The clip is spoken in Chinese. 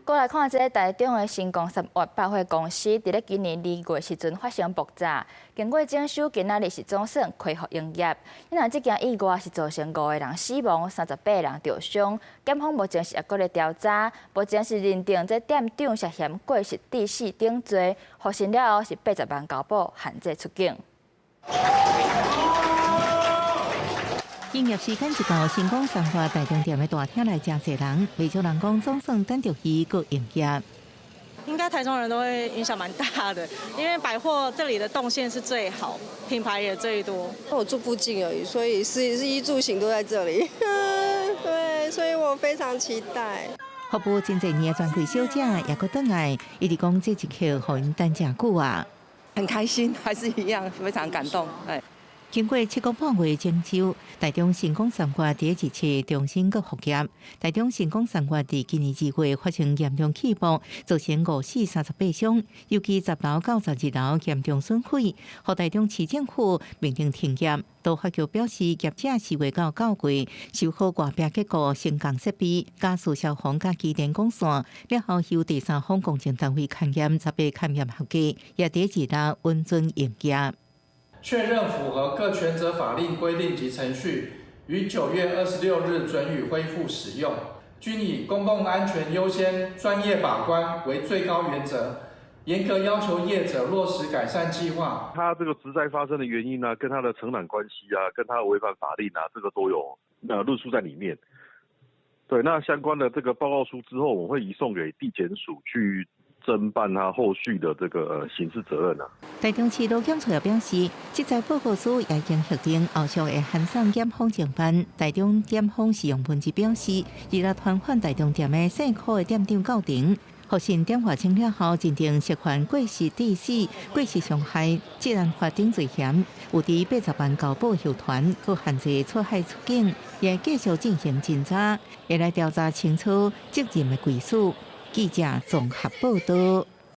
过来看，这台中的新光3月百货公司，伫咧今年2月时阵发生爆炸，经过检修，今仔日是总算恢复营业。因为这件意外是造成5个人死亡，38人受伤。检方目前是还搁咧调查，目前是认定这店长涉嫌过失致死等罪，获刑了后是80万交保，限制出境。营业时间一到，新光3月大中店的大厅来真侪人，未少人讲总算等着伊搁营业。应该台中人都会影响蛮大的，因为百货这里的动线是最好，品牌也最多。我住附近而已，所以衣住行都在这里。对，所以我非常期待。服务真侪年的专柜小姐也搁倒来，伊直讲这一刻互因等真久啊，很开心，还是一样非常感动。哎。经过7个半月征收，台中新光3月第一日起重新搁复业。台中新光3月伫今年2月发生严重起爆，造成5死38伤，尤其10楼到12楼严重损毁，互台中市政府命令停业。都发局表示，业者4月到9月修好外壁结构、升降设备、加速消防甲机电管线，了后由第三方工程单位勘验，18勘验合格，也第2日稳准营业。确认符合各权责法令规定及程序，于9月26日准予恢复使用，均以公共安全优先、专业把关为最高原则，严格要求业者落实改善计划。它这个职灾发生的原因呢，跟它的承揽关系啊，跟它违反法令啊，这个都有论述在里面。对，那相关的这个报告书之后，我会移送给地检署去侦办他后续的这个刑事责任啊。台中市路检处也表示，这在报告书也已经核定，后续会函送检方侦办。台中检方使用文字表示，日来传唤台中店的姓柯的店长到庭，获信电话清了后，认定涉犯过失致死、过失伤害、治安法定罪嫌，有伫80万交保候团，搁限制出海出境，也继续进行侦查，会来调查清楚责任的归属。记者综合报道。